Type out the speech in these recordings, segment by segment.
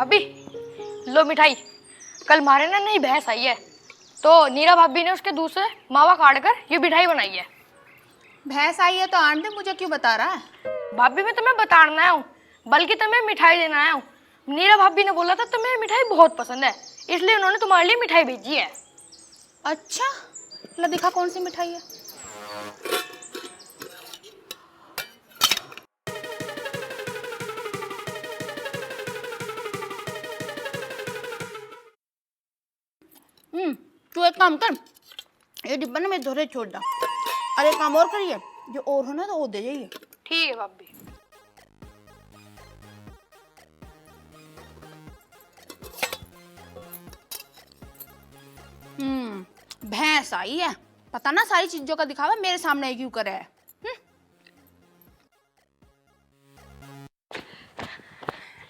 भाभी लो मिठाई। कल हमारे ना नई भैंस आई है, तो नीरा भाभी ने उसके दूध से मावा काट कर ये मिठाई बनाई है। भैंस आई है तो आंट दे, मुझे क्यों बता रहा है? भाभी मैं तुम्हें बताना आया हूँ, बल्कि तुम्हें मिठाई देना आया हूँ। नीरा भाभी ने बोला था तुम्हें मिठाई बहुत पसंद है, इसलिए उन्होंने तुम्हारे लिए मिठाई भेजी है। अच्छा, ला दिखा कौन सी मिठाई है। तू एक काम कर, ये डिब्बा ना मेरे धोरे छोड़ दा, और एक काम और करिए, जो और हो ना तो वो दे जाइए। ठीक है भाभी। भैंस आई है, पता ना सारी चीजों का दिखावा मेरे सामने क्यों करे है।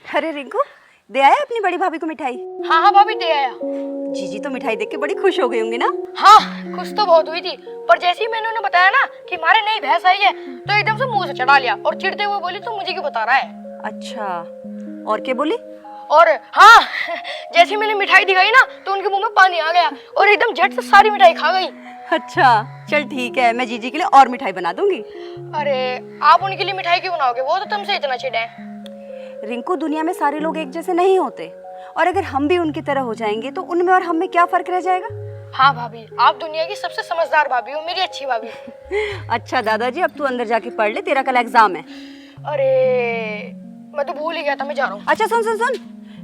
अरे रिंकू, दे आया अपनी बड़ी भाभी को मिठाई? हाँ हाँ भाभी दे आया। जीजी तो मिठाई देख के बड़ी खुश हो गई होंगी ना? हाँ खुश तो बहुत हुई थी, पर जैसे ही मैंने उन्हें बताया ना कि हमारे नई भैंस आई है, तो एकदम से मुंह से चढ़ा लिया और चिढ़ते हुए बोली तू मुझे क्यों बता रहा है। अच्छा, और क्या बोली? और हाँ जैसे ही मैंने मिठाई दिखाई ना तो उनके मुंह में पानी आ गया और एकदम झट से सारी मिठाई खा गई। अच्छा चल ठीक है, मैं जीजी के लिए और मिठाई बना दूंगी। अरे आप उनके लिए मिठाई क्यों बनाओगे, वो तो तुमसे इतना चिढ़े हैं। रिंकू, दुनिया में सारे लोग एक जैसे नहीं होते, और अगर हम भी उनकी तरह हो जाएंगे तो उनमें और हम में क्या फर्क रह जाएगा? हाँ भाभी, आप दुनिया की सबसे समझदार भाभी हो, मेरी अच्छी भाभी। अच्छा दादाजी, अब तू अंदर जाके पढ़ ले, तेरा कल एग्जाम है। अरे मैं तो भूल ही गया था, मैं जा रहा हूँ। अच्छा सुन सुन सुन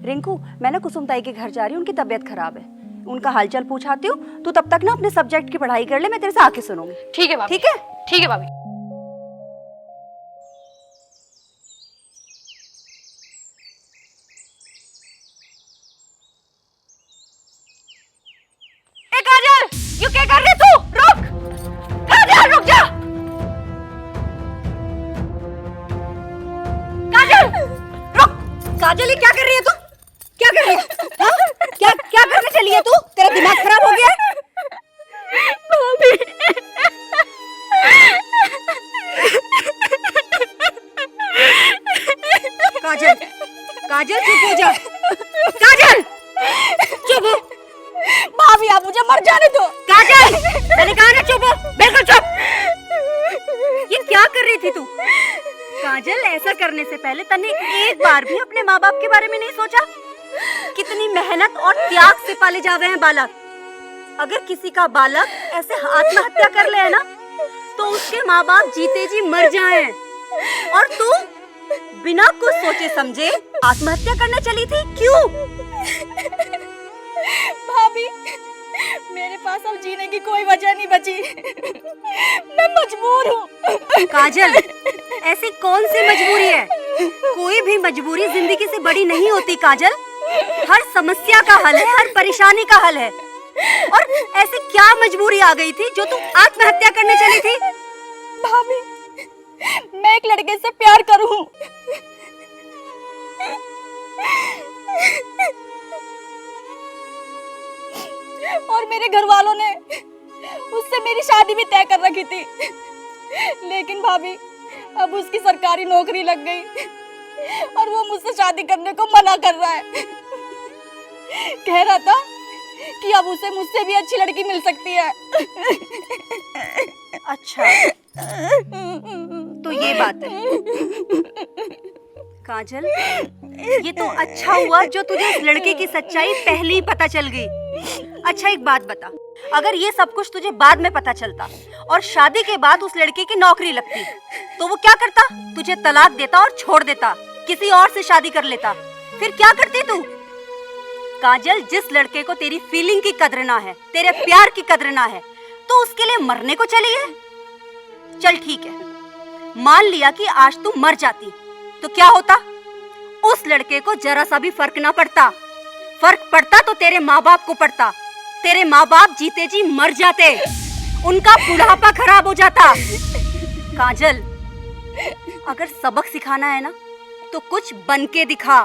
रिंकू, मैं ना कुसुम ताई के घर जा रही हूँ, उनकी तबीयत खराब है, उनका हालचाल पूछाती हूँ। तू तब तक ना अपने सब्जेक्ट की पढ़ाई कर ले, मैं तेरे से आके सुनूंगी। ठीक है भाभी। ठीक है? ठीक है भाभी। काजल, यू क्या कर रही तू? रुक काजल, रुक जा। काजल रुक। काजल, ये क्या कर रही है तू? क्या कर रही है? हाँ? क्या क्या करने चली है तू? तेरा दिमाग खराब हो गया है? भाभी काजल, काजल चुप हो जा। काजल चुप हो। भाभी आप मुझे मर जाने दो। काजल, मैंने कहा ना चुप हो, बिल्कुल चुप। ये क्या कर रही थी तू? काजल, ऐसा करने से पहले तने एक बार भी अपने माँ बाप के बारे में नहीं सोचा? कितनी मेहनत और त्याग से पाले जावे हैं बालक। अगर किसी का बालक ऐसे आत्महत्या कर ले ना, तो उसके माँ बाप जीते जी मर जाएं। और तू बिना कुछ सोचे समझे आत्महत्या करने चली थी, क्यों? भाभी मेरे पास अब जीने की कोई वजह नहीं बची, मैं मजबूर हूँ। काजल, ऐसी कौन सी मजबूरी है? कोई भी मजबूरी जिंदगी से बड़ी नहीं होती काजल। हर समस्या का हल है, हर परेशानी का हल है। और ऐसी क्या मजबूरी आ गई थी जो तुम आत्महत्या करने चली थी? भाभी मैं एक लड़के से प्यार करूँ, और मेरे घर वालों ने उससे मेरी शादी भी तय कर रखी थी, लेकिन भाभी अब उसकी सरकारी नौकरी लग गई और वो मुझसे शादी करने को मना कर रहा है। कह रहा था कि अब उसे मुझसे भी अच्छी लड़की मिल सकती है। अच्छा तो ये बात है। काजल, ये तो अच्छा हुआ जो तुझे उस लड़के की सच्चाई पहले ही पता चल गई। अच्छा एक बात बता, अगर ये सब कुछ तुझे बाद में पता चलता और शादी के बाद उस लड़के की नौकरी लगती, तो वो क्या करता? तुझे तलाक देता और छोड़ देता, किसी और से शादी कर लेता। फिर क्या करती तू? काजल, जिस लड़के को तेरी फीलिंग की कद्र ना है, तेरे प्यार की कद्र ना है, तो उसके लिए मरने को चली है? चल ठीक है, मान लिया कि आज तू मर जाती, तो क्या होता? उस लड़के को जरा सा भी फर्क ना पड़ता। फर्क पड़ता तो तेरे माँ बाप को पड़ता। तेरे माँ बाप जीते जी मर जाते, उनका बुढ़ापा खराब हो जाता। काजल, अगर सबक सिखाना है ना, तो कुछ बन के दिखा,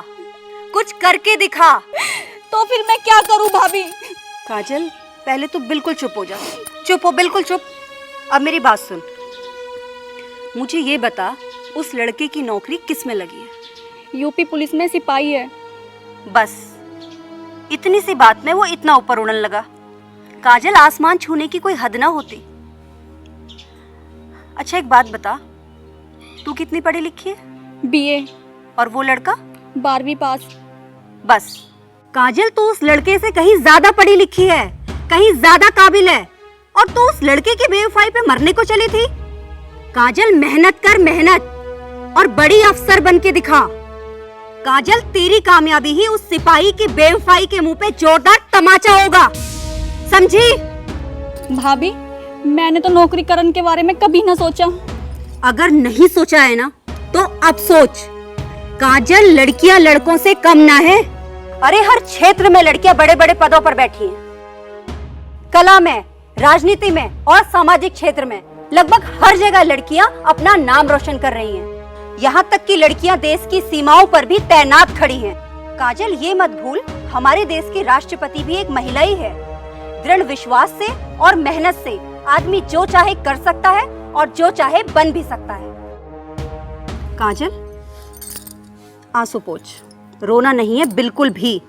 कुछ करके दिखा। तो फिर मैं क्या करूं भाभी? काजल, पहले तो बिल्कुल चुप हो जा। चुप हो, बिल्कुल चुप। अब मेरी बात सुन, मुझे ये बता, उस लड़के की नौकरी किस में लगी है? यूपी पुलिस में सिपाही है। बस इतनी सी बात में वो इतना ऊपर उड़ने लगा। काजल, आसमान छूने की कोई हद ना होती। अच्छा एक बात बता, तू कितनी पढ़ी लिखी है? बीए। और वो लड़का? 12वीं पास। बस काजल, तू उस लड़के से कहीं ज्यादा पढ़ी लिखी है, कहीं ज्यादा काबिल है, और तू उस लड़के की बेवफाई पे मरने को चली थी। काजल, मेहनत कर मेहनत, और बड़ी अफसर बन के दिखा। काजल, तेरी कामयाबी ही उस सिपाही की बेवफाई के मुंह पे जोरदार तमाचा होगा, समझी? भाभी, मैंने तो नौकरी करने के बारे में कभी ना सोचा। अगर नहीं सोचा है ना तो अब सोच। काजल, लड़कियां लड़कों से कम ना है। अरे हर क्षेत्र में लड़कियां बड़े बड़े पदों पर बैठी हैं। कला में, राजनीति में और सामाजिक क्षेत्र में लगभग हर जगह लड़कियां अपना नाम रोशन कर रही हैं। यहाँ तक कि लड़कियां देश की सीमाओं पर भी तैनात खड़ी हैं। काजल, ये मत भूल, हमारे देश की राष्ट्रपति भी एक महिला ही है। दृढ़ विश्वास से और मेहनत से आदमी जो चाहे कर सकता है और जो चाहे बन भी सकता है। काजल, आंसू पोंछ, रोना नहीं है बिल्कुल भी,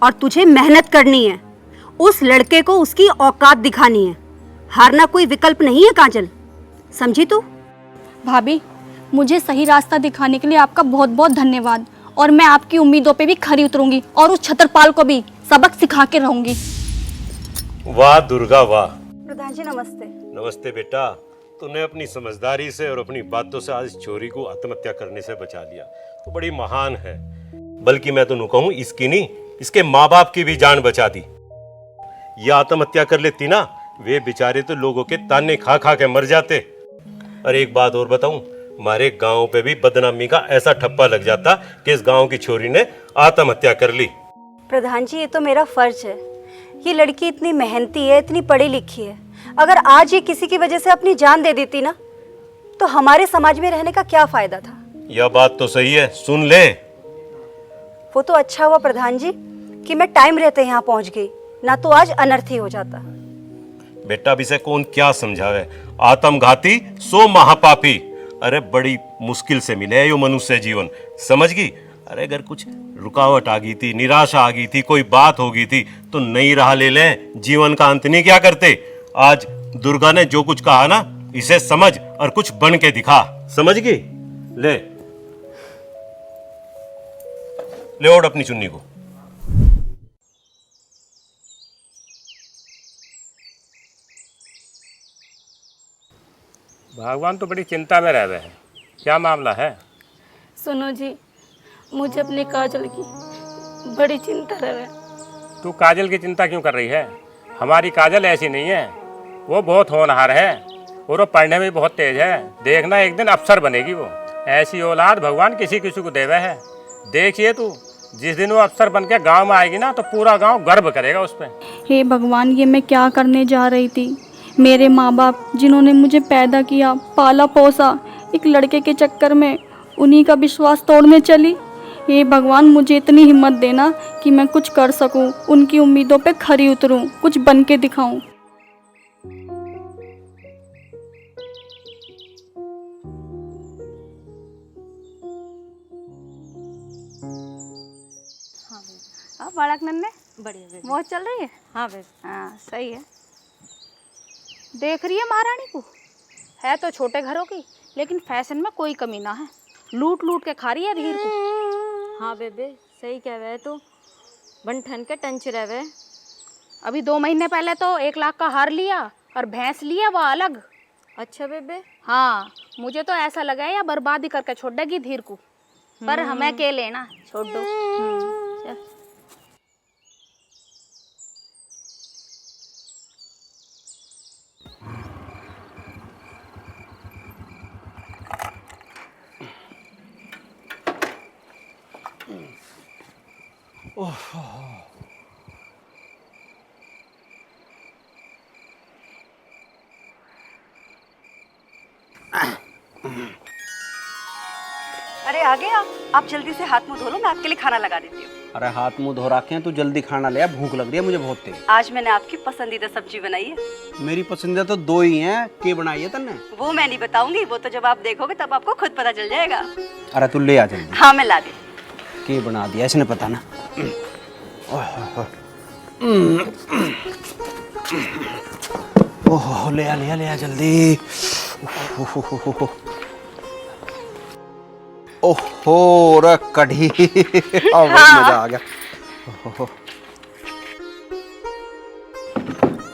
और तुझे मेहनत करनी है। उस लड़के को उसकी औकात दिखानी है। हारना कोई विकल्प नहीं है काजल, समझी तू? भाभी, मुझे सही रास्ता दिखाने के लिए आपका बहुत बहुत धन्यवाद, और मैं आपकी उम्मीदों पे भी खरी उतरूंगी और उस छतरपाल को भी सबक सिखा के रहूंगी। वाह दुर्गा वाह। प्रधान जी नमस्ते। नमस्ते बेटा, तूने अपनी समझदारी से और अपनी बातों से आज इस छोरी को आत्महत्या करने से बचा लिया, तो बड़ी महान है। बल्कि मैं तो कहूँ इसकी नहीं, इसके माँ बाप की भी जान बचा दी। ये आत्महत्या कर लेती ना, वे बेचारे तो लोगों के ताने खा खा के मर जाते। और एक बात और बताऊं, हमारे गांव पे भी बदनामी का ऐसा ठप्पा लग जाता कि इस गांव की छोरी ने आत्महत्या कर ली। प्रधान जी, ये तो मेरा फर्ज है। ये लड़की इतनी मेहनती है, इतनी पढ़ी लिखी है। अगर आज ये किसी की वजह से अपनी जान दे देती ना, तो हमारे समाज में रहने का क्या फायदा था? यह बात तो सही है, सुन ले। वो तो अच्छा हुआ प्रधान जी कि मैं टाइम रहते यहाँ पहुँच गई, ना तो आज अनर्थ ही हो जाता। बेटा, अब इसे कौन क्या समझावे? आत्मघाती सो महापापी। अरे बड़ी मुश्किल से मिले यो मनुष्य जीवन, समझ गई? अरे अगर कुछ रुकावट आ गई थी, निराशा आ गई थी, कोई बात हो गई थी, तो नई राह ले लें, जीवन का अंत नहीं क्या करते? आज दुर्गा ने जो कुछ कहा ना, इसे समझ और कुछ बन के दिखा, समझ गई? ले ओढ़ अपनी चुन्नी को। भगवान तो बड़ी चिंता में रह रहे हैं, क्या मामला है? सुनो जी, मुझे अपनी काजल की बड़ी चिंता रहे। तू काजल की चिंता क्यों कर रही है? हमारी काजल ऐसी नहीं है, वो बहुत होनहार है और वो पढ़ने में बहुत तेज है। देखना एक दिन अफसर बनेगी वो। ऐसी औलाद भगवान किसी किसी को देवे है। देखिए तू, जिस दिन वो अफसर बन के गाँव में आएगी ना, तो पूरा गाँव गर्व करेगा उस पर। हे भगवान, ये मैं क्या करने जा रही थी? मेरे माँ बाप जिन्होंने मुझे पैदा किया, पाला पोसा, एक लड़के के चक्कर में उन्हीं का विश्वास तोड़ने चली। हे भगवान, मुझे इतनी हिम्मत देना कि मैं कुछ कर सकूं, उनकी उम्मीदों पे खरी उतरूं, कुछ बन के दिखाऊं। अब बालक नन्हे बढ़िया मौज चल रही है। हाँ बेबी। हाँ सही है। देख रही है महारानी को, है तो छोटे घरों की, लेकिन फैशन में कोई कमी ना है। लूट लूट के खा रही है धीर को। हाँ बेबे, सही कह रहे तो बन ठन के टंच रहे। अभी 2 महीने पहले तो 1 लाख का हार लिया और भैंस लिया, वह अलग। अच्छा बेबे। हाँ, मुझे तो ऐसा लगा है या बर्बादी करके छोड़ देगी धीर को, पर हमें के लेना, छोड़ दो। चल। अरे आ गए आप जल्दी से हाथ मुंह धो लो, मैं आपके लिए खाना लगा देती हूँ। अरे हाथ मुंह धो रखे हैं, तू जल्दी खाना ले आ, भूख लग रही है मुझे बहुत तेज। आज मैंने आपकी पसंदीदा सब्जी बनाई है। मेरी पसंदीदा तो 2 ही हैं, के बनाई है तन्ने? वो मैं नहीं बताऊंगी, वो तो जब आप देखोगे तब आपको खुद पता चल जाएगा। अरे तू ले आ जल्दी। हाँ मैं ला दी। के बना दिया इसने, पता ना। ओह ले आ जल्दी। ओहो रे कढ़ी। बहुत मजा आ गया। ओहो।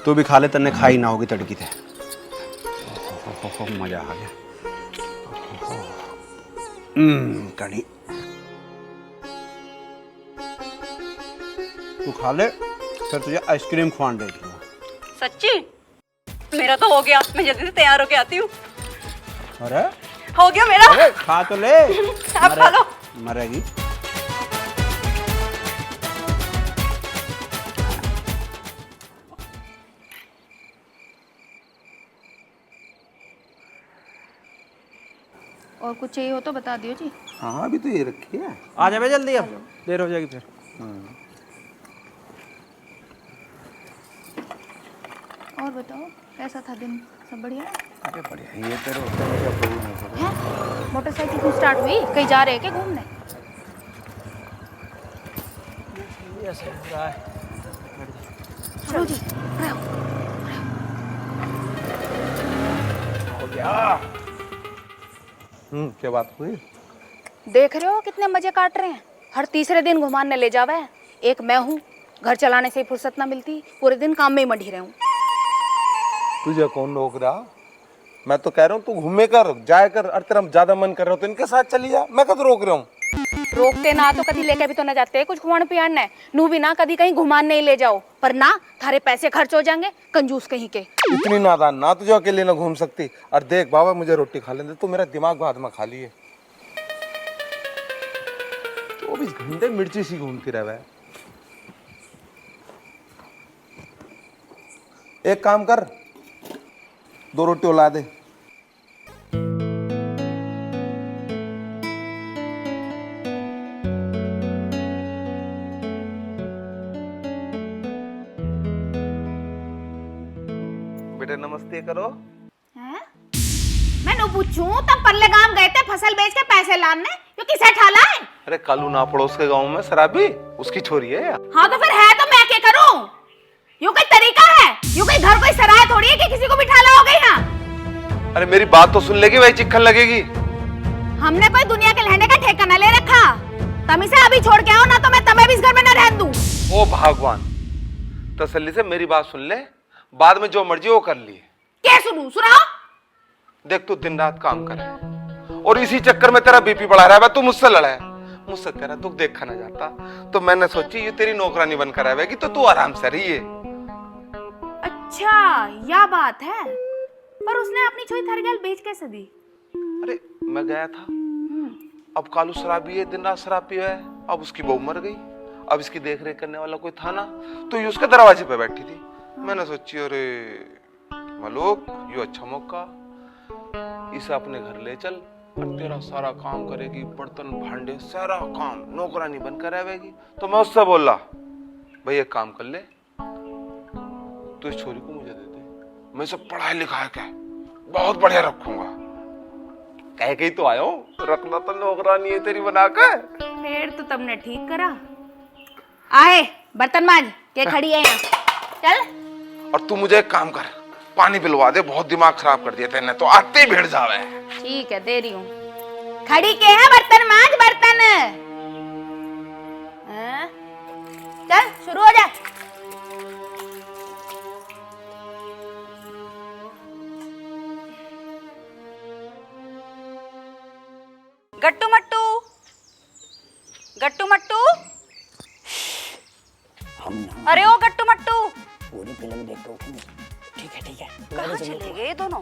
तू भी खा ले, तन्ने खाई ना होगी तड़की थे। ओहो मजा आ गया। कढ़ी तू खा ले, फिर तुझे आइसक्रीम खुआन दे दूंगा। सच्ची? मेरा तो हो गया, मैं जल्दी से तैयार होके आती हूँ। अरे हो गया मेरा। अरे खा तो ले। आप खा लो। मरेगी। और कुछ चाहिए हो तो बता दियो जी। हाँ अभी तो ये रखी है। आ जाए जल्दी, अब देर हो जाएगी फिर। और बताओ कैसा था दिन, सब बढ़िया? अरे बढ़िया, ये तेरे होते हैं क्या प्रॉब्लम है? हैं? मोटरसाइकिल क्यों स्टार्ट हुई? कहीं जा रहे हैं क्या घूमने? ऐसे हो रहा है। चलो जी। हो गया। क्या बात हुई? देख रहे हो कितने मजे काट रहे हैं। हर तीसरे दिन घुमाने ले जावे। एक मैं हूँ, घर चलाने से ही फुर्सत ना मिलती, पूरे दिन काम में ही मढ़ी रहूं। तुझे कौन रोक रहा? मैं तो कह रहा हूँ तू घूमे कर, जाए कर। और तेरा ज्यादा मन कर रहा हो तो इनके साथ चली जा। मैं कद रोक रहा हूँ? रोकते ना तो कभी लेके भी तो ना जाते कुछ घुमाने पियाने। नू भी ना कभी कहीं घुमान नहीं ले जाओ, पर ना थारे पैसे खर्च हो जाएंगे, कंजूस कहीं के। इतनी नादान ना, तुझे अकेले ना घूम सकती। और देख बाबा, मुझे रोटी खा लेने दे, तू मेरा दिमाग बाद में खा लिए। 24 घंटे मिर्ची सी घूमती रहे। एक काम कर, 2 रोटी उला दे। बेटे नमस्ते करो। हैं? मैं नु पूछूं तब परले गांव गए थे फसल बेच के पैसे लाने, यो किसे ठाला है? अरे कालू ना पड़ोस के गांव में शराबी, उसकी छोरी है यार। हाँ तो फिर है तो मैं क्या करूं? यो कोई तरीका है? यो कोई घर कोई सराय थोड़ी है कि किसी को भी ठाला हो गई यहाँ। अरे मेरी बात तो सुन लेगी, वही चिक्खन लगेगी। हमने कोई दुनिया के रहने का ठेका न ले रखा। तमी से अभी छोड़ के आओ ना तो मैं तुम्हें भी इस घर में न रहने दूं। ओ भगवान, तसल्ली से मेरी बात सुन ले, बाद में जो मर्जी वो कर लिए। क्या सुनूं? सुनाओ। देख तू दिन रात काम कर और इसी चक्कर में तेरा बीपी बढ़ा रहा है। तू मुझसे लड़ा है, मुझसे तेरा दुख देखा ना जाता तो मैंने सोची ये तेरी नौकरानी बनकर आएगी तो तू आराम से रहिए। अच्छा या बात है, पर उसने अपनी छोरी थरगल बेच कैसे दी? अरे मैं गया था, अब कालू शराबी है, दिन रात शराब पिया है। अब उसकी बहू मर गई, अब इसकी देख रेख करने वाला कोई था ना, तो ये उसके दरवाजे पे बैठी थी। मैंने सोची अरे मलोक, ये अच्छा मौका, इसे अपने घर ले चल और तेरा सारा काम करेगी, बर्तन भांडे सारा काम, नौकरानी बनकर आवेगी। तो मैं उससे बोला भाई एक काम कर ले, तू इस छोरी को मुझे दे दे, मैं इसे पढ़ाई लिखाई के बहुत बढ़िया रखूंगा। कह के ही तो आया हूँ, रखना तो नौकरानी है तेरी बनाकर। फिर तो तुमने ठीक करा। आए बर्तन मांज के खड़ी है यहाँ, चल। और तू मुझे एक काम कर, पानी पिलवा दे, बहुत दिमाग खराब कर दिया तेने तो, आते ही भिड़ जावे। ठीक है दे रही हूँ। खड़ी के है बर्तन मांज, बर्तन। हाँ? चल शुरू हो जा। गट्टू मट्टू, गट्टू मट्टू, अरे ओ गट्टू मट्टू, पूरी फिल्म देखो। ठीक है कहाँ चले गए ये दोनों?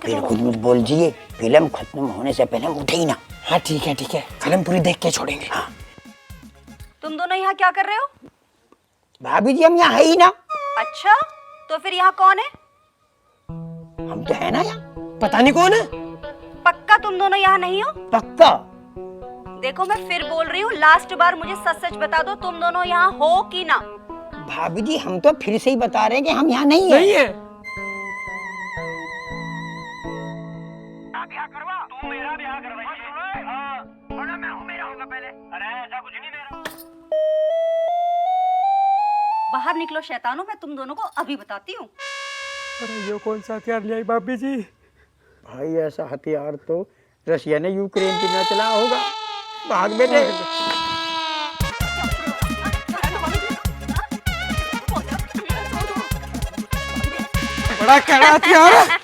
फिर खुद मुझ बोल जिए, फिल्म खत्म होने से पहले उठे ही ना। हाँ ठीक है फिल्म पूरी देख के छोड़ेंगे। हाँ तुम दोनों यहाँ क्या कर रहे हो? भाभी जी हम यहाँ है ही ना। अच्छा तो फिर यहाँ कौन है? हम तो है ना यहाँ। पता नहीं कौन है। पक्का तुम दोनों यहाँ नहीं हो? पक्का। देखो मैं फिर बोल रही हूँ, लास्ट बार मुझे सच सच बता दो, तुम दोनों यहाँ हो कि ना? भाभी जी हम तो फिर से ही बता रहे हैं कि हम यहाँ नहीं है। ब्याह करवा, तू मेरा ब्याह करवाइए। बाहर निकलो शैतानों, मैं तुम दोनों को अभी बताती हूँ। अरे ये कौन सा हथियार लिया भाभी जी? भाई ऐसा हथियार तो रशिया ने यूक्रेन पे ना चला होगा। भाग बेटे। बड़ा कड़ा हथियार है।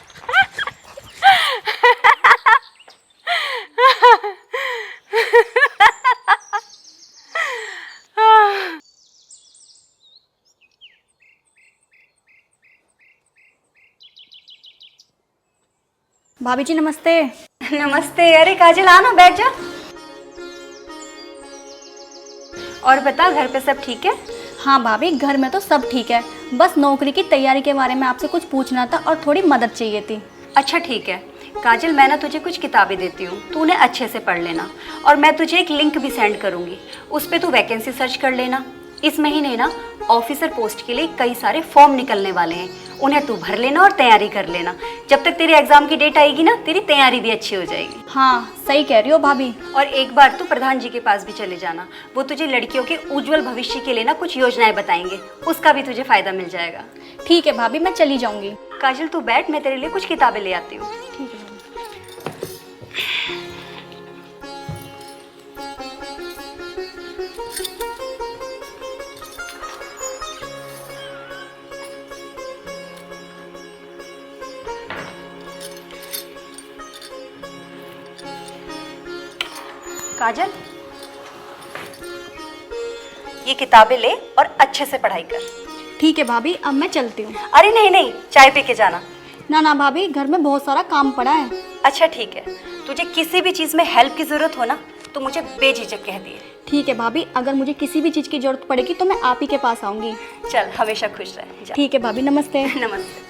भाभी जी नमस्ते। नमस्ते। अरे काजल आना, बैठ जा। और बता, घर पे सब ठीक है? हाँ भाभी, घर में तो सब ठीक है, बस नौकरी की तैयारी के बारे में आपसे कुछ पूछना था और थोड़ी मदद चाहिए थी। अच्छा ठीक है काजल, मैं ना तुझे कुछ किताबें देती हूँ, तू उन्हें अच्छे से पढ़ लेना। और मैं तुझे एक लिंक भी सेंड करूँगी, उस पर तू वैकेंसी सर्च कर लेना। इस महीने ना ऑफिसर पोस्ट के लिए कई सारे फॉर्म निकलने वाले हैं, उन्हें तू भर लेना और तैयारी कर लेना। जब तक तेरे एग्जाम की डेट आएगी ना, तेरी तैयारी भी अच्छी हो जाएगी। हाँ सही कह रही हो भाभी। और एक बार तू प्रधान जी के पास भी चले जाना, वो तुझे लड़कियों के उज्जवल भविष्य के लिए ना कुछ योजनाएं बताएंगे, उसका भी तुझे फायदा मिल जाएगा। ठीक है भाभी, मैं चली जाऊंगी। काजल तू बैठ, मैं तेरे लिए कुछ किताबें ले आती हूँ। ठीक है। काजल ये किताबें ले और अच्छे से पढ़ाई कर। ठीक है भाभी, अब मैं चलती हूँ। अरे नहीं नहीं, चाय पी के जाना। ना ना भाभी, घर में बहुत सारा काम पड़ा है। अच्छा ठीक है, तुझे किसी भी चीज़ में हेल्प की ज़रूरत हो ना तो मुझे बेझिझक कह दिए। ठीक है भाभी, अगर मुझे किसी भी चीज़ की जरूरत पड़ेगी तो मैं आप ही के पास आऊँगी। चल हमेशा खुश रह। जा। ठीक है भाभी, नमस्ते। नमस्ते।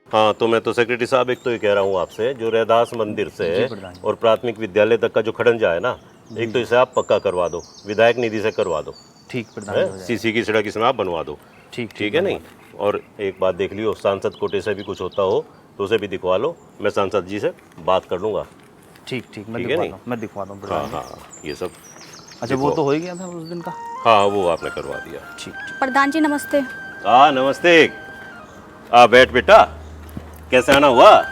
हाँ, तो मैं तो सेक्रेटरी साहब एक तो ये कह रहा हूँ आपसे, जो रैदास मंदिर से और प्राथमिक विद्यालय तक का जो खड़ंजा है ना, एक तो इसे आप पक्का करवा दो, विधायक निधि से करवा दो। ठीक प्रधान। सीसी की सड़क इसमें आप बनवा दो। ठीक है नहीं? और एक बात देख लियो, सांसद कोटे से भी कुछ होता हो तो उसे भी दिखवा लो, मैं सांसद जी से बात कर लूँगा। ठीक मैं दिखवा दूँ। हाँ हाँ, ये सब। अच्छा वो तो हो ही गया था उस दिन का। हाँ, वो आपने करवा दिया। ठीक। प्रधान जी नमस्ते। हाँ नमस्ते। बैठ बेटा, कैसे आना हुआ?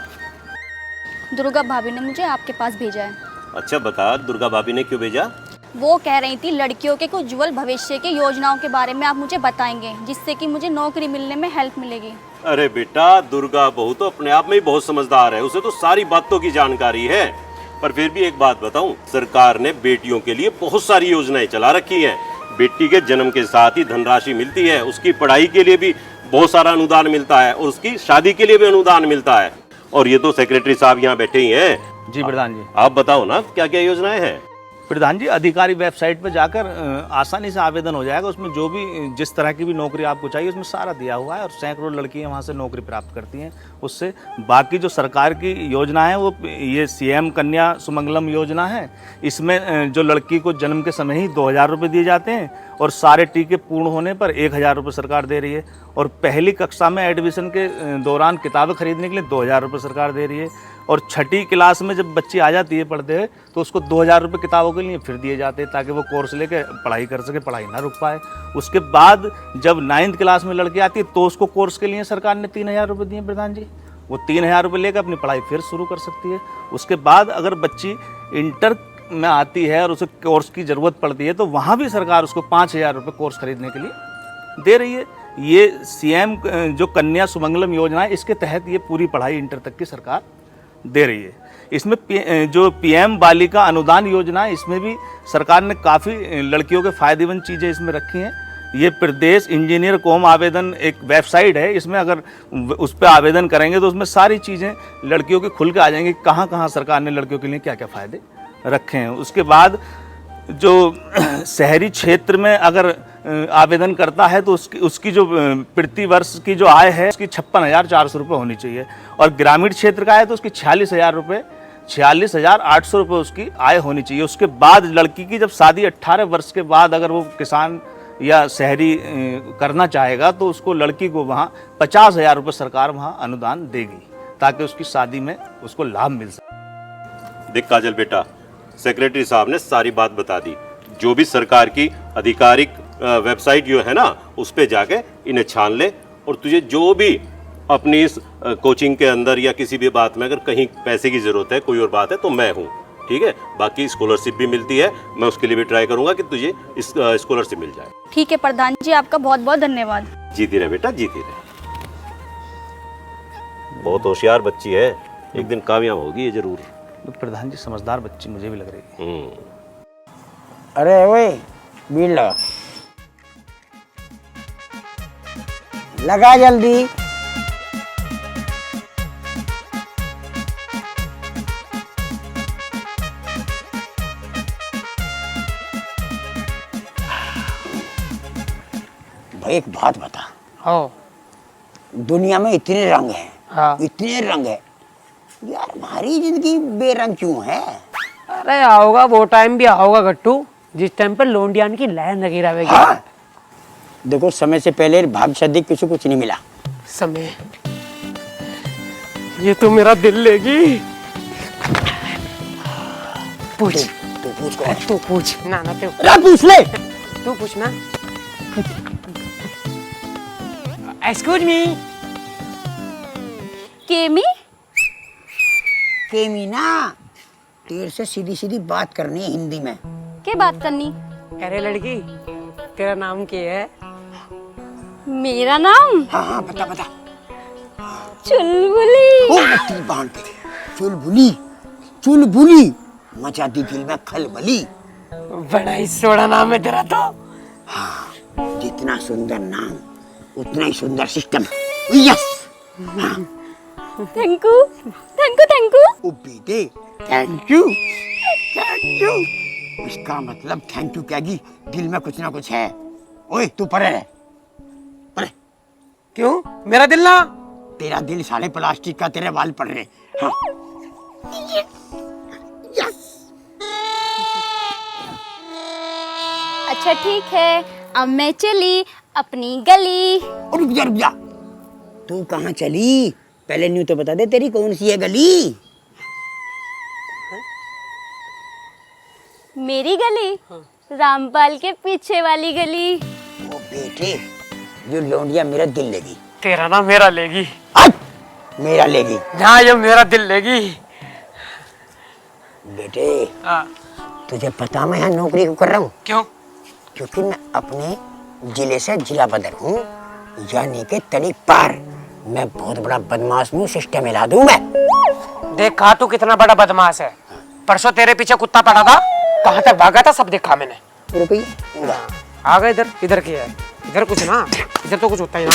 दुर्गा भाभी ने मुझे आपके पास भेजा है। अच्छा बता, दुर्गा भाभी ने क्यों भेजा? वो कह रही थी लड़कियों के कुछ उज्जवल भविष्य की योजनाओं के बारे में आप मुझे बताएंगे, जिससे कि मुझे नौकरी मिलने में हेल्प मिलेगी। अरे बेटा, दुर्गा बहू तो अपने आप में ही बहुत समझदार है, उसे तो सारी बातों की जानकारी है। पर फिर भी एक बात बताऊं, सरकार ने बेटियों के लिए बहुत सारी योजनाएं चला रखी हैं। बेटी के जन्म के साथ ही धनराशि मिलती है, उसकी पढ़ाई के लिए भी बहुत सारा अनुदान मिलता है और उसकी शादी के लिए भी अनुदान मिलता है। और ये तो सेक्रेटरी साहब यहाँ बैठे ही हैं। जी प्रधान जी। आप बताओ ना क्या क्या योजनाएं हैं? प्रधान जी, अधिकारी वेबसाइट पर जाकर आसानी से आवेदन हो जाएगा। उसमें जो भी जिस तरह की भी नौकरी आपको चाहिए उसमें सारा दिया हुआ है और सैकड़ों लड़कियां वहां से नौकरी प्राप्त करती हैं उससे। बाकी जो सरकार की योजना है वो ये सीएम कन्या सुमंगलम योजना है। इसमें जो लड़की को जन्म के समय ही 2000 रुपये दिए जाते हैं और सारे टीके पूर्ण होने पर 1000 रुपये सरकार दे रही है। और पहली कक्षा में एडमिशन के दौरान किताबें खरीदने के लिए 2000 रुपये सरकार दे रही है। और छठी क्लास में जब बच्ची आ जाती है पढ़ते हुए तो उसको 2000 रुपये किताबों के लिए फिर दिए जाते हैं ताकि वो कोर्स लेके पढ़ाई कर सके, पढ़ाई ना रुक पाए। उसके बाद जब 9th क्लास में लड़की आती है तो उसको कोर्स के लिए सरकार ने 3000 रुपये दिए प्रधान जी। वो 3000 रुपये लेकर अपनी पढ़ाई फिर शुरू कर सकती है। उसके बाद अगर बच्ची इंटर में आती है और उसे कोर्स की ज़रूरत पड़ती है तो वहाँ भी सरकार उसको 5000 रुपये कोर्स खरीदने के लिए दे रही है। ये सीएम जो कन्या सुमंगलम योजना है इसके तहत ये पूरी पढ़ाई इंटर तक की सरकार दे रही है। इसमें जो पीएम बालिका अनुदान योजना है इसमें भी सरकार ने काफ़ी लड़कियों के फायदेमंद चीज़ें इसमें रखी हैं। ये प्रदेश इंजीनियर कॉम आवेदन एक वेबसाइट है, इसमें अगर उस पर आवेदन करेंगे तो उसमें सारी चीज़ें लड़कियों के खुल के आ जाएंगी, कहाँ कहाँ सरकार ने लड़कियों के लिए क्या क्या फ़ायदे रखे हैं। उसके बाद जो शहरी क्षेत्र में अगर आवेदन करता है तो उसकी जो प्रति वर्ष की जो आय है उसकी 56,400 रुपये होनी चाहिए और ग्रामीण क्षेत्र का है तो उसकी 46,800 रुपये उसकी आय होनी चाहिए। उसके बाद लड़की की जब शादी 18 वर्ष के बाद अगर वो किसान या शहरी करना चाहेगा तो उसको लड़की को वहाँ 50,000 रुपये सरकार वहाँ अनुदान देगी ताकि उसकी शादी में उसको लाभ मिल सके। देख काजल बेटा, सेक्रेटरी साहब ने सारी बात बता दी। जो भी सरकार की आधिकारिक वेबसाइट जो है ना, उस पे जाके इन्हें छान ले, और तुझे जो भी अपनी इस कोचिंग के अंदर या किसी भी बात में अगर कहीं पैसे की जरूरत है, कोई और बात है, तो मैं हूँ, ठीक है। बाकी स्कॉलरशिप भी मिलती है, मैं उसके लिए भी ट्राई करूंगा कि तुझे इस स्कॉलरशिप मिल जाए। ठीक है प्रधान जी, आपका बहुत बहुत धन्यवाद। जीती रहे बेटा, जीती रहे। बहुत होशियार बच्ची है, एक दिन कामयाब होगी ये जरूर। तो प्रधान जी समझदार बच्ची मुझे भी लग रही है। अरे ओए बीड़ लगा, लगा जल्दी। भाई एक बात बता, हाँ दुनिया में इतने रंग हैं, हाँ। इतने रंग है यार, हमारी जिंदगी बेरंग क्यों है? अरे आओगा वो टाइम भी आओगा गट्टू, जिस टाइम पर लोंडियान की लहर लगी रहेगी। हाँ। देखो समय से पहले भाग शादी किसी को कुछ नहीं मिला। समय ये तो मेरा दिल लेगी। पूछ, तू पूछ कौन? तू पूछ ना ना, तू पूछ ले। तू पूछ ना। Excuse me. केमी? केमीना, तेरे से सीधी सीधी बात करनी है हिंदी में। क्या बात करनी? अरे लड़की, तेरा नाम क्या है? मेरा नाम? हाँ हाँ बता बता। चुलबुली। ओ मट्टी बांध के, चुलबुली, चुलबुली मचा दी दिल में खलबली। बड़ा ही सोड़ा नाम है तेरा तो। हाँ, जितना सुंदर नाम उतना ही सुंदर system. Yes. Thank you, thank you, thank you. ओ बेटे, थैंक यू, थैंक यू। इसका मतलब थैंक यू कहेगी, दिल में कुछ ना कुछ है। ओए तू परे रह, परे। क्यों? मेरा दिल ना? तेरा दिल साले प्लास्टिक का, तेरे बाल पड़ रहे। हाँ। यस। अच्छा ठीक है, अब मैं चली अपनी गली। रुक जा रुक जा, तू कहाँ चली? पहले न्यू तो बता दे, तेरी कौन सी है गली? मेरी गली? रामपाल के पीछे वाली गली। ओ बेटे, जो लौंडिया मेरा दिल लेगी। तेरा ना मेरा लेगी। मेरा लेगी। हाँ ये मेरा दिल लेगी। बेटे, तुझे पता मैं यहाँ नौकरी क्यों कर रहा हूँ? क्यों? क्योंकि मैं अपने जिले से जिला बदर हूँ, यानी के तड़ी पार। मैं बहुत बड़ा बदमाश हूँ, सिस्टम हिला दूँ मैं। देखा तू कितना बड़ा बदमाश है। परसों तेरे पीछे कुत्ता पड़ा था, कहाँ तक भागा था सब देखा मैंने। रुपये आ गए इधर। इधर क्या है? इधर कुछ ना, इधर तो कुछ होता ही ना।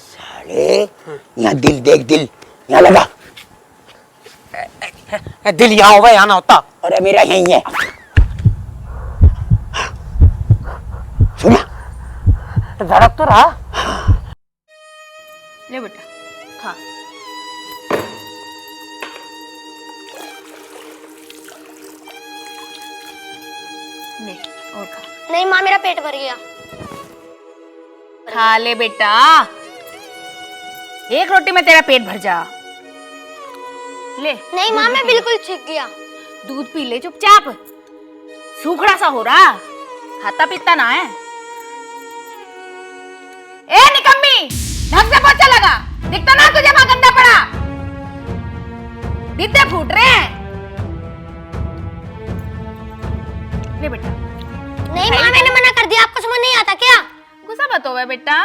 साले, यहाँ दिल देख, दिल यहाँ लगा। दिल यहाँ होगा, यहाँ ना होता। अरे मेरा यही है। सुना? धड़क तो रहा। ले बेटा खा। ले और खा। नहीं माँ, मेरा पेट भर गया। खा ले बेटा, एक रोटी में तेरा पेट भर जा। ले। नहीं माँ, मैं बिल्कुल ठीक गया। दूध पी ले चुपचाप, सूखड़ा सा हो रहा, खाता पीता ना है। ए निकम्मी, ढंग से पोछा लगा, दिखता ना तुझे वहां गंदा पड़ा, बीते फूट रहे हैं। ले बेटा। नहीं माँ, मैंने मना कर दिया, आपको समझ नहीं आता क्या? गुस्सा मत हो बेटा,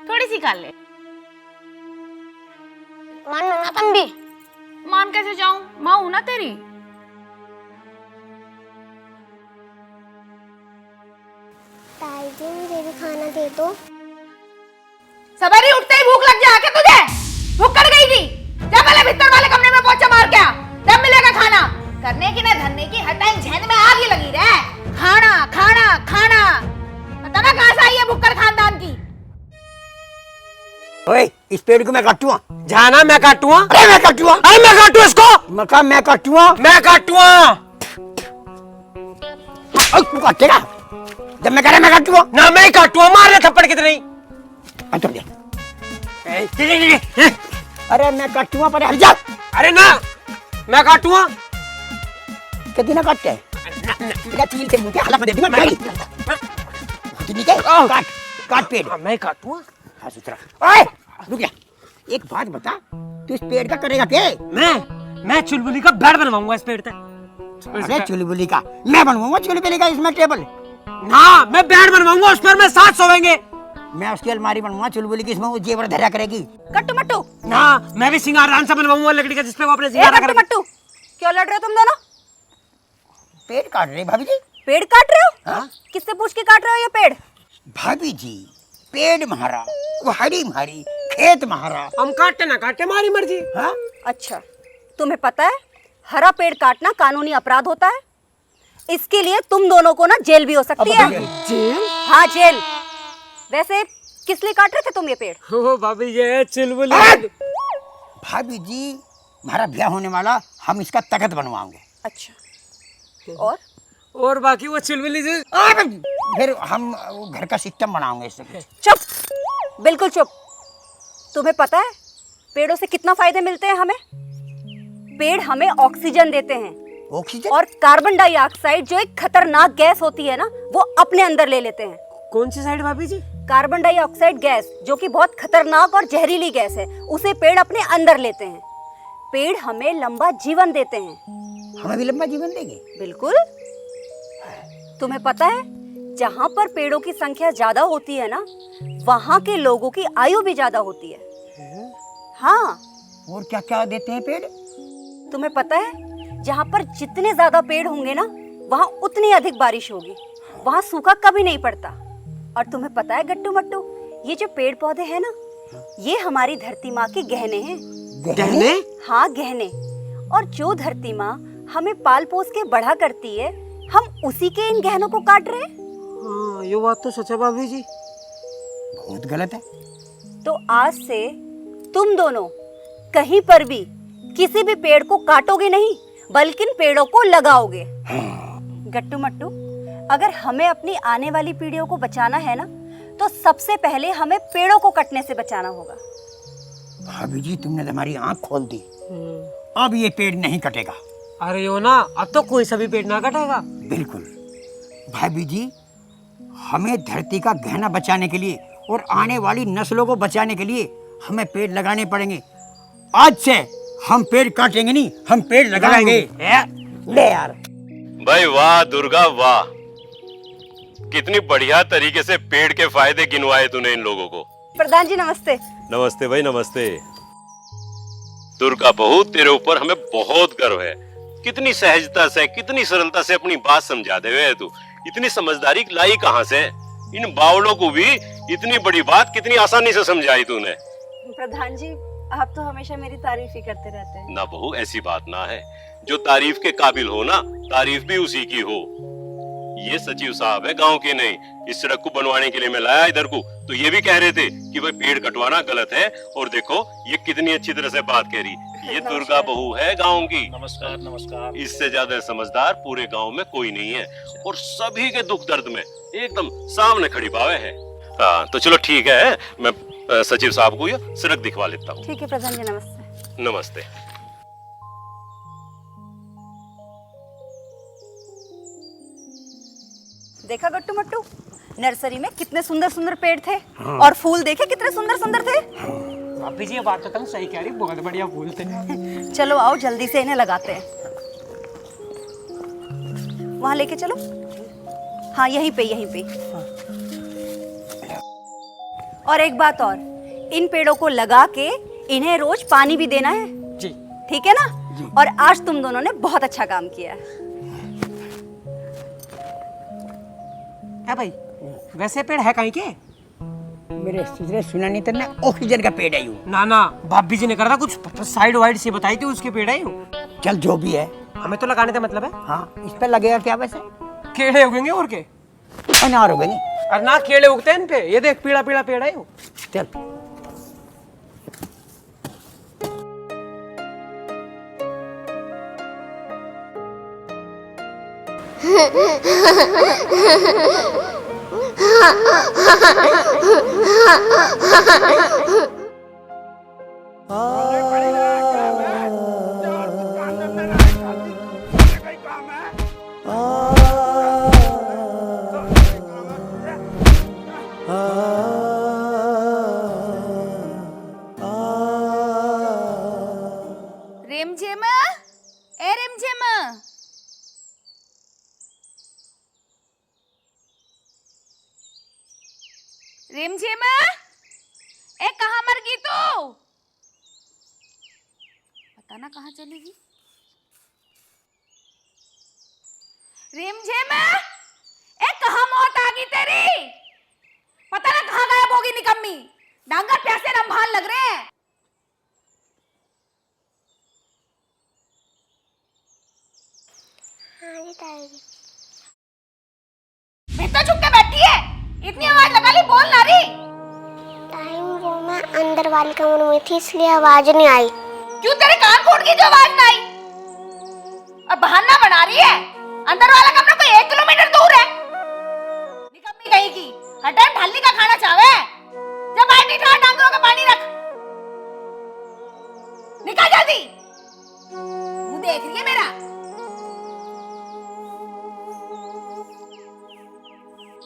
थोड़ी सी खा ले। मान लो ना तुम भी। मान कैसे जाऊं, माँ हूं ना तेरी। ताई जी, मुझे भी खाना दे दो। सवेरे उठते ही भूख लग जाए क्या तुझे? भूख कर गई थी? जा पहले भीतर वाले कमरे में पोछा मार के आ, तब मिलेगा खाना। करने की ना धरने की, हर टाइम झेन में आग ही लगी रहे। खाना खाना खाना, पता ना कहां से आई है भुक्कड़ खानदान की। ओए, इस पेड़ को मैं काटूंगा। जाना मैं काटूंगा। अरे मैं काटूंगा। अरे मैं काटू इसको। मका मैं काटूंगा। मैं काटूंगा। तू काटेगा? जब मैं कह रहा मैं काटूंगा। ना मैं काटूंगा, मार ले थप्पड़ कितनी। अरे मैं काटूंगा, पर हट जा। अरे ना, मैं काटूंगा। कितनी ना काटते हैं तेरा चील से मुंह के हलक में दे दूंगा मैं कितनी के काट काट पेड़ मैं काटूंगा। हाँ सुथरा। ओए रुक जा, एक बात बता, तू इस पेड़ का करेगा क्या? मैं चुलबुली का बेड बनवाऊंगा इस पेड़ पे। अरे चुलबुली का मैं बनवाऊंगा, चुलबुली का इसमें टेबल ना, मैं बेड बनवाऊंगा उस पर, मैं 7 सोएंगे। मैं उसकी अलमारी बनवाऊंगा, चुलबुली की इसमें वो जेवर धरा करेगी। कट्टू मट्टू, ना, मैं भी सिंगारदान सा बनवाऊंगा लकड़ी का, जिसपे वो अपने ए सिंगार कट्टू करेगी। मट्टू, क्यों लड़ रहे हो तुम दोनों? पेड़ काट रहे भाभी जी। पेड़ काट रहे हो? हाँ? किससे पूछ के काट रहे हो ये पेड़? भाभी जी पेड़ महारा, कुहाड़ी मारी, खेत महारा। हम काटते ना काटते, हमारी मर्जी। हाँ? अच्छा, तुम्हें पता है हरा पेड़ काटना कानूनी अपराध होता है। इसके लिए तुम दोनों को ना जेल भी हो सकती है। जेल? हाँ जेल। वैसे किस लिए काट रहे थे तुम ये पेड़? ओ भाभी ये चुलबुली। भाभी जी हमारा ब्याह होने वाला, हम इसका तख्त बनवाएंगे। अच्छा, और बाकी वो चुलबुली से फिर हम वो घर का सिस्टम बनाएंगे इससे। चुप, बिल्कुल चुप। तुम्हें पता है पेड़ों से कितना फायदे मिलते हैं हमें? पेड़ हमें ऑक्सीजन देते हैं, ऑक्सीजन और कार्बन डाइऑक्साइड जो एक खतरनाक गैस होती है ना, वो अपने अंदर ले लेते हैं। कौन सी साइड भाभी जी? कार्बन डाइऑक्साइड गैस जो कि बहुत खतरनाक और जहरीली गैस है, उसे पेड़ अपने अंदर लेते हैं। पेड़ हमें लंबा जीवन देते हैं। हमें भी लंबा जीवन देंगे? बिल्कुल। तुम्हें पता है जहाँ पर पेड़ों की संख्या ज्यादा होती है ना, वहाँ के लोगों की आयु भी ज्यादा होती है। हाँ। और क्या क्या देते हैं पेड़? तुम्हें पता है जहाँ पर जितने ज्यादा पेड़ होंगे ना, वहाँ उतनी अधिक बारिश होगी, वहाँ सूखा कभी नहीं पड़ता। और तुम्हें पता है गट्टू मट्टू, ये जो पेड़ पौधे हैं ना, ये हमारी धरती माँ के गहने हैं। गहने? हाँ गहने। और जो धरती माँ हमें पाल पोस के बड़ा करती है, हम उसी के इन गहनों को काट रहे हैं। हाँ, ये बात तो सच है भाभी जी। बहुत गलत है। तो आज से तुम दोनों कहीं पर भी किसी भी पेड़ को काटोगे नहीं, बल्कि इन पेड़ों को लगाओगे। गट्टू मट्टू, अगर हमें अपनी आने वाली पीढ़ियों को बचाना है ना, तो सबसे पहले हमें पेड़ों को कटने से बचाना होगा। भाभी जी तुमने तो हमारी आंख खोल दी। अब ये पेड़ नहीं कटेगा। अरे यो ना, अब तो कोई सा भी पेड़ ना कटेगा। बिल्कुल। भाभी जी हमें धरती का गहना बचाने के लिए और आने वाली नस्लों को बचाने के लिए हमें पेड़ लगाने पड़ेंगे। आज से हम पेड़ काटेंगे नहीं, हम पेड़ लगाएंगे। ले यार। भाई वाह दुर्गा वाह, कितनी बढ़िया तरीके से पेड़ के फायदे गिनवाए तूने इन लोगों को। प्रधान जी नमस्ते। नमस्ते भाई नमस्ते। दुर्गा बहू तेरे ऊपर हमें बहुत गर्व है। कितनी सहजता से, कितनी सरलता से अपनी बात समझा दे हुए तू। इतनी समझदारी लाई कहाँ से? इन बावलों को भी इतनी बड़ी बात कितनी आसानी से समझाई तूने। प्रधान जी आप तो हमेशा मेरी तारीफ ही करते रहते हैं। ना बहू ऐसी बात ना है, जो तारीफ के काबिल हो ना, तारीफ भी उसी की हो। ये सचिव साहब है, गांव के नहीं। इस सड़क को बनवाने के लिए मैं लाया इधर को, तो ये भी कह रहे थे कि भाई पेड़ कटवाना गलत है, और देखो ये कितनी अच्छी तरह से बात कह रही। ये दुर्गा बहू है गांव की। नमस्कार नमस्कार। इससे ज्यादा समझदार पूरे गांव में कोई नहीं है, और सभी के दुख दर्द में एकदम सामने खड़ी पावे है। हाँ तो चलो ठीक है, मैं सचिव साहब को ये सड़क दिखवा लेता हूँ। ठीक है प्रधान जी नमस्ते। नमस्ते। देखा गट्टू मट्टू, नर्सरी में कितने सुंदर सुंदर पेड़ थे। और फूल देखे कितने सुंदर सुंदर थे। भाभी जी ये बात तो तुम सही कह रही, बहुत बढ़िया फूल थे। चलो आओ जल्दी से इन्हें लगाते हैं। वहां लेके चलो। हाँ यहीं पे यहीं पे। और एक बात और, इन पेड़ों को लगा के इन्हें रोज पानी भी देना है जी। ठीक है ना? और आज तुम दोनों ने बहुत अच्छा काम किया है। क्या भाई, वैसे पेड़ है कहीं के? मेरे सुधरे सुना नहीं तेरे, ऑक्सीजन का पेड़ है यूं। ना ना, भाभी जी ने करा था कुछ साइड वाइड से बताई थी, उसके पेड़ है यूं। चल जो भी है, हमें तो लगाने का मतलब है। हाँ इस पे लगेगा क्या वैसे? केड़े उगेंगे और के? अनार उगेंगे। अरे ना, केड़े उगते हैं इन पे। ये देख पीला पीला पेड़ है यूं। चल रिमझिम, ए कहाँ मर गई तू? पता ना कहाँ चलेगी। रिमझिम, ए कहाँ मौत आ गई तेरी? पता ना कहाँ गायब होगी निकम्मी। डांगर प्यासे रंभान लग रहे हैं। हाँ जी ताई जी। भीतर छुप के बैठी है, इतनी आवाज लगा ली, बोल ना रही। ताई वो मैं अंदर वाले कमरे में थी इसलिए आवाज नहीं आई। क्यों तेरे कान फूट गई जो आवाज ना आई? अब बहाना बना रही है। अंदर वाला कमरा कोई 1 किलोमीटर दूर है। निकम्मी कहेगी, हर टाइम ढाली का खाना चाहे। जब बैठी था डांगरों का पानी रख। निकल जल्दी, मुंह देख रही है मेरा।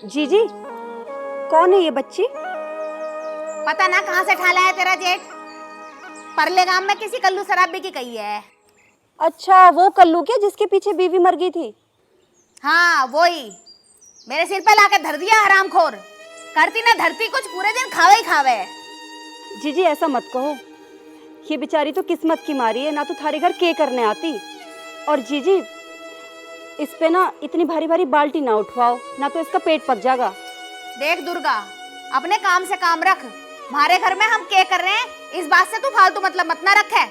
जीजी, कौन है ये बच्ची? पता ना कहाँ से ठाला है तेरा जेठ। परले गांव में किसी कल्लू शराबी की कही है। अच्छा, वो कल्लू क्या जिसके पीछे बीवी मर गई थी? हाँ वही, मेरे सिर पे लाके धर दिया हरामखोर। करती ना धरती कुछ, पूरे दिन खावे ही खावे। जीजी ऐसा मत कहो, ये बेचारी तो किस्मत की मारी है, ना तो थारे घर के करने आती। और जीजी इस पे ना इतनी भारी भारी बाल्टी ना उठवाओ, ना तो इसका पेट पक जाएगा। देख दुर्गा, अपने काम से काम रख। हमारे घर में हम क्या कर रहे हैं इस बात से तू फालतू मतलब मत ना रखे।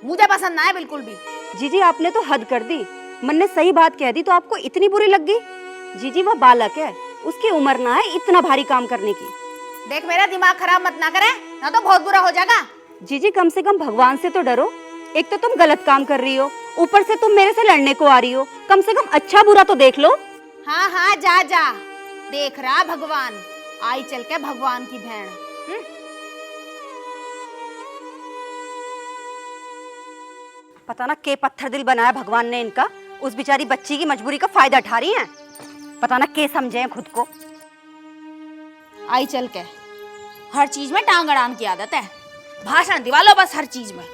मुझे पसंद ना है बिल्कुल भी। जीजी आपने तो हद कर दी, मन ने सही बात कह दी तो आपको इतनी बुरी लग गई? जीजी वह बालक है, उसकी उम्र ना है इतना भारी काम करने की। देख मेरा दिमाग खराब मत ना करे, ना तो बहुत बुरा हो जाएगा। जीजी कम से कम भगवान से तो डरो। एक तो तुम गलत काम कर रही हो, ऊपर से तुम मेरे से लड़ने को आ रही हो। कम से कम अच्छा बुरा तो देख लो। हाँ हाँ जा जा, देख रहा भगवान, आई चल के भगवान की भेड़। पता ना के पत्थर दिल बनाया भगवान ने इनका, उस बेचारी बच्ची की मजबूरी का फायदा उठा रही हैं। पता ना के समझे हैं खुद को। आई चल के हर चीज में टांग अड़ान की आदत है। भाषण दिवा लो बस हर चीज में।